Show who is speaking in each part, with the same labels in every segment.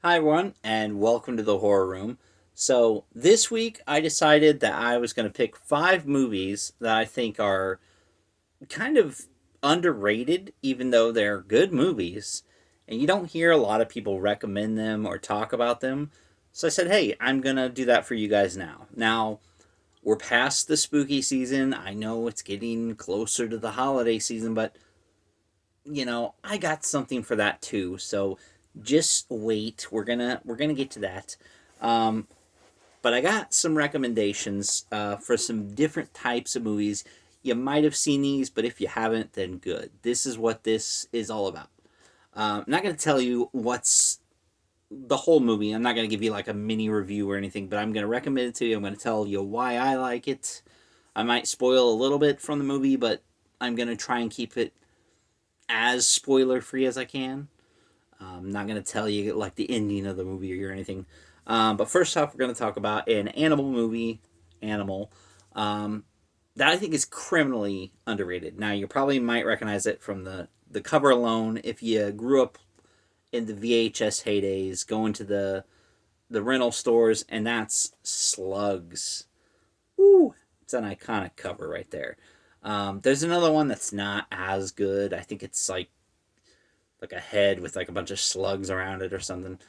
Speaker 1: Hi, everyone, and welcome to the Horror Room. So, this week I decided that I was going to pick five movies that I think are kind of underrated, even though they're good movies, and you don't hear a lot of people recommend them or talk about them. So, I said, hey, I'm going to do that for you guys now. Now, we're past the spooky season. I know it's getting closer to the holiday season, but I got something for that too. So just wait. We're gonna get to that. Um, but I got some recommendations for some different types of movies. You might have seen these, but if you haven't, then good. This is what this is all about. I'm not gonna tell you what's the whole movie. I'm not gonna give you like a mini review or anything, but I'm gonna recommend it to you. I'm gonna tell you why I like it. I might spoil a little bit from the movie, but I'm gonna try and keep it as spoiler free as I can. I'm not going to tell you like the ending of the movie or anything. But first off, we're going to talk about an animal movie, Animal, um, that I think is criminally underrated. Now, you probably might recognize it from the cover alone. If you grew up in the VHS heydays, going to the rental stores, and that's Slugs. Woo! It's an iconic cover right there. There's another one that's not as good. I think it's like a head with like a bunch of slugs around it or something.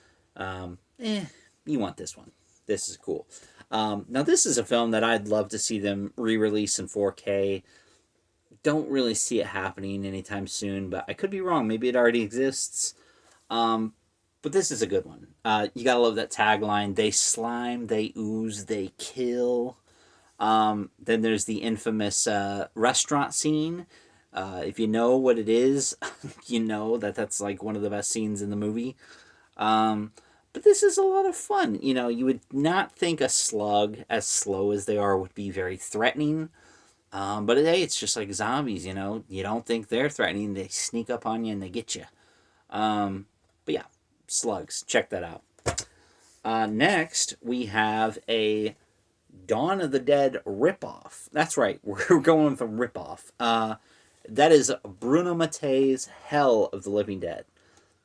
Speaker 1: You want this one. This is cool. Now this is a film that I'd love to see them re-release in 4K. Don't really see it happening anytime soon, but I could be wrong. Maybe it already exists. Um, but this is a good one. You gotta love that tagline. They slime, they ooze, they kill. Then there's the infamous restaurant scene. If you know what it is, you know that that's like one of the best scenes in the movie. Um, but this is a lot of fun. You would not think a slug, as slow as they are, would be very threatening. But hey, it's just like zombies. You don't think they're threatening. They sneak up on you and they get you. But yeah, slugs. Check that out. Next, we have a Dawn of the Dead ripoff. That's right, we're going with a ripoff. That is Bruno Mattei's Hell of the Living Dead.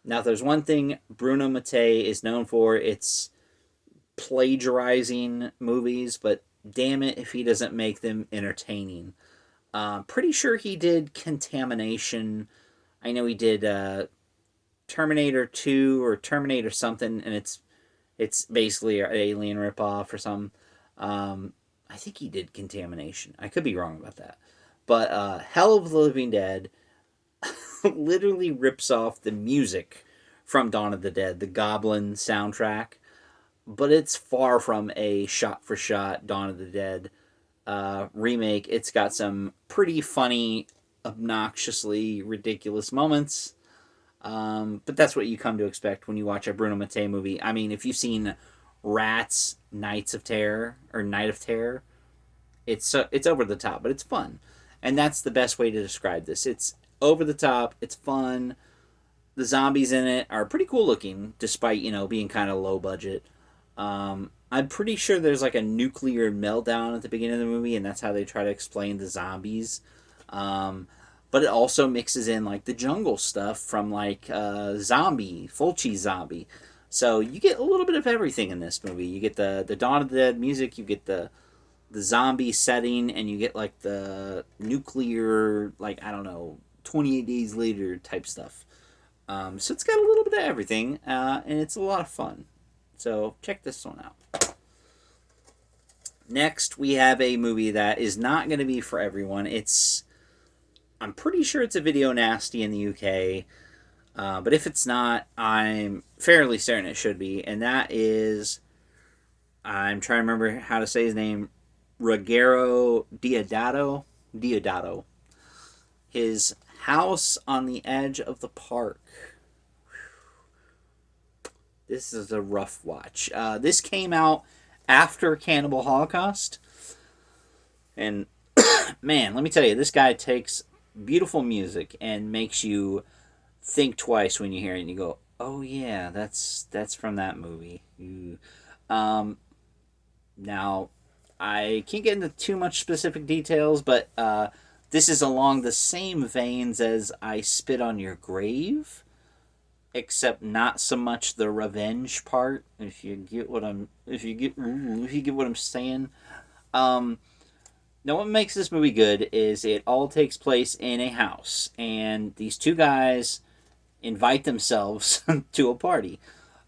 Speaker 1: Now, if there's one thing Bruno Mattei is known for, it's plagiarizing movies, but damn it if he doesn't make them entertaining. Pretty sure he did Contamination. I know he did Terminator 2 or Terminator something, and it's basically an alien ripoff or something. I think he did Contamination. I could be wrong about that. But Hell of the Living Dead literally rips off the music from Dawn of the Dead, the Goblin soundtrack, but it's far from a shot for shot Dawn of the Dead remake. It's got some pretty funny, obnoxiously ridiculous moments. But that's what you come to expect when you watch a Bruno Mattei movie. I mean, if you've seen Rats, Nights of Terror, or Night of Terror, it's over the top, but it's fun, and that's the best way to describe this. It's over the top. It's fun. The zombies in it are pretty cool looking, despite being kind of low budget. I'm pretty sure there's like a nuclear meltdown at the beginning of the movie, and that's how they try to explain the zombies. Um, but it also mixes in like the jungle stuff from like Zombie, Fulci Zombie. So you get a little bit of everything in this movie. You get the Dawn of the Dead music, you get the zombie setting, and you get like the nuclear, like, I don't know, 28 days later type stuff. So it's got a little bit of everything, and it's a lot of fun. So check this one out. Next, we have a movie that is not going to be for everyone. I'm pretty sure it's a video nasty in the UK, but if it's not, I'm fairly certain it should be, and that is, I'm trying to remember how to say his name, Ruggero Deodato. Deodato. His House on the Edge of the Park. This is a rough watch. This came out after Cannibal Holocaust, and man, let me tell you, this guy takes beautiful music and makes you think twice when you hear it, and you go, "Oh yeah, that's from that movie." Um, Now, I can't get into too much specific details, but this is along the same veins as I Spit on Your Grave. except not so much the revenge part. If you get what I'm, if you get what I'm saying. Um, Now, what makes this movie good is it all takes place in a house, and these two guys invite themselves to a party.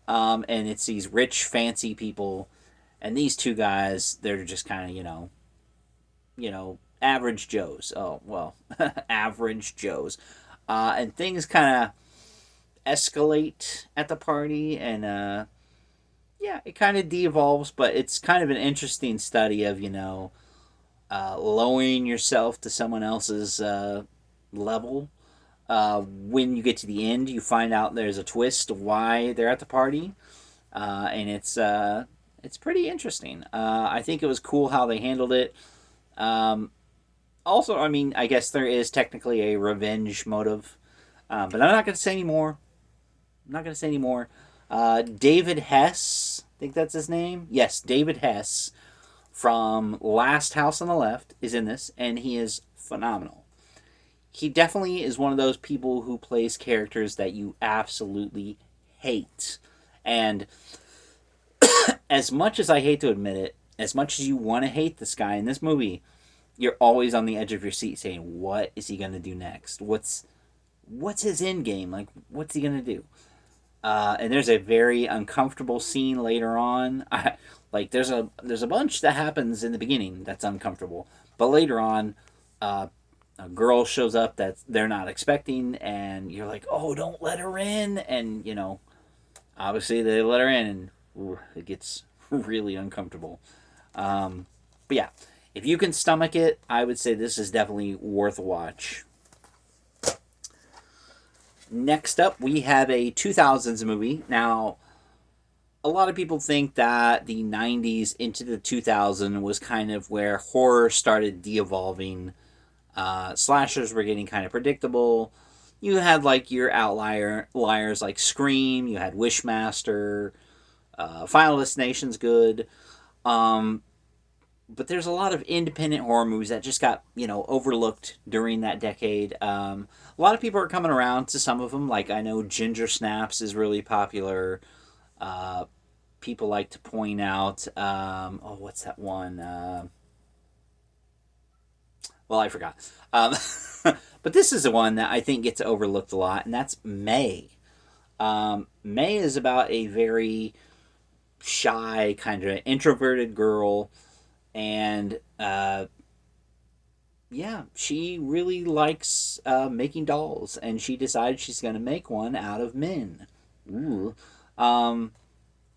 Speaker 1: And it's these rich, fancy people, and these two guys, they're just kind of, average Joes. Oh, well, average Joes. And things kind of escalate at the party, and yeah, it kind of de-evolves, but it's kind of an interesting study of, lowering yourself to someone else's level. When you get to the end, you find out there's a twist of why they're at the party, and it's pretty interesting. I think it was cool how they handled it. Um, Also, I mean, I guess there is technically a revenge motive, but I'm not going to say any more. I'm not going to say any more. David Hess, I think that's his name. Yes, David Hess from Last House on the Left is in this, and he is phenomenal. He definitely is one of those people who plays characters that you absolutely hate. And as much as I hate to admit it, as much as you want to hate this guy in this movie, you're always on the edge of your seat saying, what is he going to do next? What's his end game? Like, what's he going to do? And there's a very uncomfortable scene later on. Like there's a bunch that happens in the beginning that's uncomfortable, but later on, uh, a girl shows up that they're not expecting, and you're like, oh, don't let her in, and obviously they let her in, and ooh, it gets really uncomfortable. But yeah, if you can stomach it, I would say this is definitely worth a watch. Next up, we have a 2000s movie. Now, a lot of people think that the 90s into the 2000s was kind of where horror started de-evolving. Slashers were getting kind of predictable. You had like your liars like Scream. You had Wishmaster. Final Destination's good. Um, but there's a lot of independent horror movies that just got overlooked during that decade. A lot of people are coming around to some of them. Like I know Ginger Snaps is really popular. Uh, People like to point out. Oh, what's that one? Well, I forgot. Um, but this is the one that I think gets overlooked a lot, and that's May. May is about a very shy, kind of introverted girl, and yeah, she really likes making dolls, and she decides she's going to make one out of men. Ooh. Um,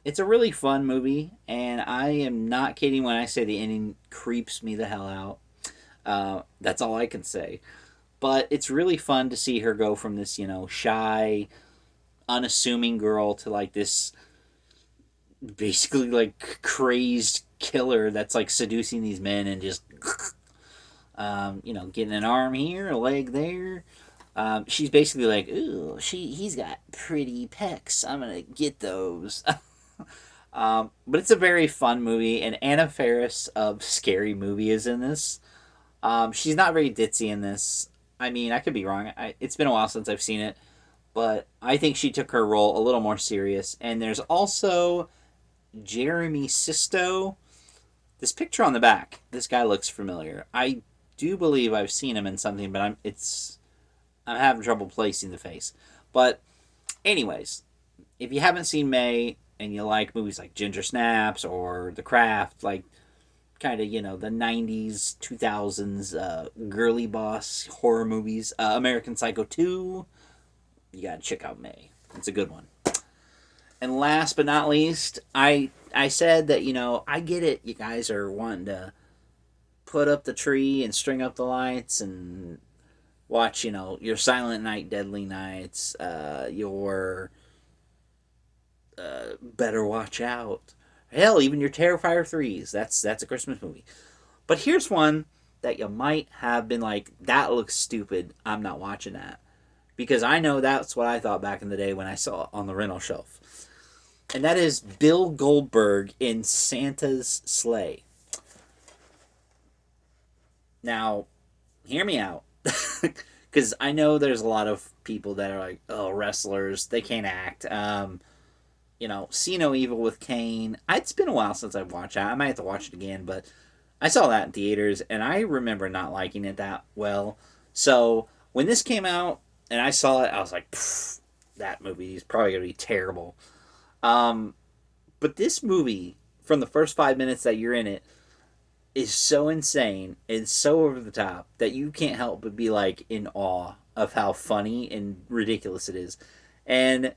Speaker 1: it's a really fun movie, and I am not kidding when I say the ending creeps me the hell out. That's all I can say. But it's really fun to see her go from this, shy, unassuming girl to like this basically like crazed killer that's like seducing these men and just, getting an arm here, a leg there. She's basically like, ooh, he's got pretty pecs. I'm gonna get those. But it's a very fun movie, and Anna Faris of Scary Movie is in this. She's not very ditzy in this. I mean, I could be wrong. It's been a while since I've seen it, but I think she took her role a little more serious. And there's also Jeremy Sisto. This picture on the back, this guy looks familiar. I do believe I've seen him in something, but I'm having trouble placing the face. But anyways, if you haven't seen May and you like movies like Ginger Snaps or The Craft, like kind of the 90s 2000s girly boss horror movies, American Psycho 2, you gotta check out May. It's a good one. And last but not least, I said that I get it, you guys are wanting to put up the tree and string up the lights and watch your Silent Night Deadly Nights, your Better Watch Out, hell, even your Terrifier 3s. That's a Christmas movie. But here's one that you might have been like, that looks stupid, I'm not watching that. Because I know that's what I thought back in the day when I saw it on the rental shelf. And that is Bill Goldberg in Santa's Sleigh. Now, hear me out. because I know there's a lot of people that are like, oh, wrestlers, they can't act. See No Evil with Kane. It's been a while since I've watched that. I might have to watch it again, but I saw that in theaters, and I remember not liking it that well. So when this came out and I saw it, I was like, that movie is probably going to be terrible. Um, but this movie, from the first 5 minutes that you're in it, is so insane and so over the top that you can't help but be like in awe of how funny and ridiculous it is. And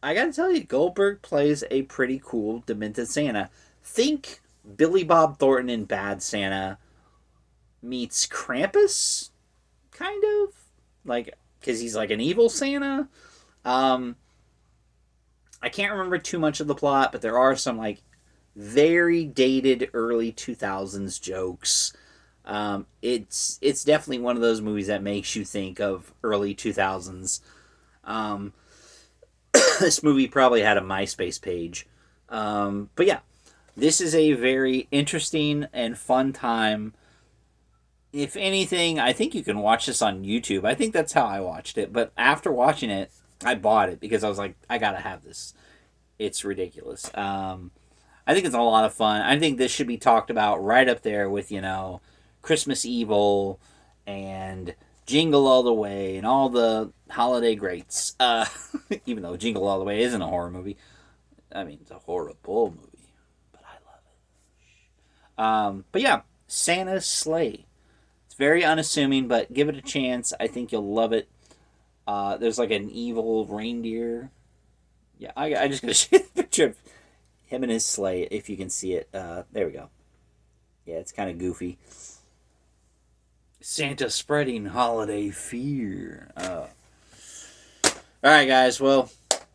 Speaker 1: I gotta tell you, Goldberg plays a pretty cool demented Santa. Think Billy Bob Thornton in Bad Santa meets Krampus, kind of like because he's like an evil Santa. Um, I can't remember too much of the plot, but there are some like very dated early 2000s jokes. It's definitely one of those movies that makes you think of early 2000s. Um, this movie probably had a MySpace page. But yeah, this is a very interesting and fun time. If anything, I think you can watch this on YouTube. I think that's how I watched it. But after watching it, I bought it because I was like, I gotta have this. It's ridiculous. I think it's a lot of fun. I think this should be talked about right up there with, Christmas Evil and Jingle All the Way and all the holiday greats. Even though Jingle All the Way isn't a horror movie. I mean, it's a horrible movie, but I love it. But yeah, Santa's Sleigh. It's very unassuming, but give it a chance. I think you'll love it. There's like an evil reindeer. Yeah, I just gotta show you the picture of him and his sleigh, if you can see it. There we go. Yeah, it's kind of goofy. Santa spreading holiday fear. Alright, guys. Well,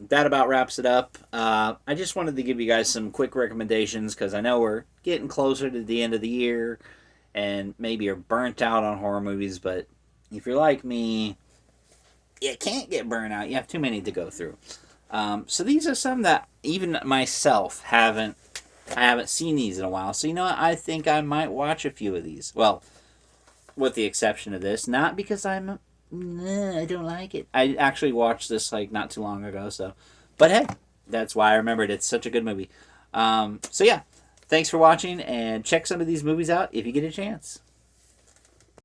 Speaker 1: that about wraps it up. I just wanted to give you guys some quick recommendations because I know we're getting closer to the end of the year and maybe you're burnt out on horror movies, but if you're like me, you can't get burnt out. You have too many to go through. So these are some that even myself I haven't seen these in a while. So you know what? I think I might watch a few of these. Well, with the exception of this, not because I don't like it. I actually watched this like not too long ago. So, but hey, that's why I remembered. It's such a good movie. So yeah, thanks for watching and check some of these movies out if you get a chance.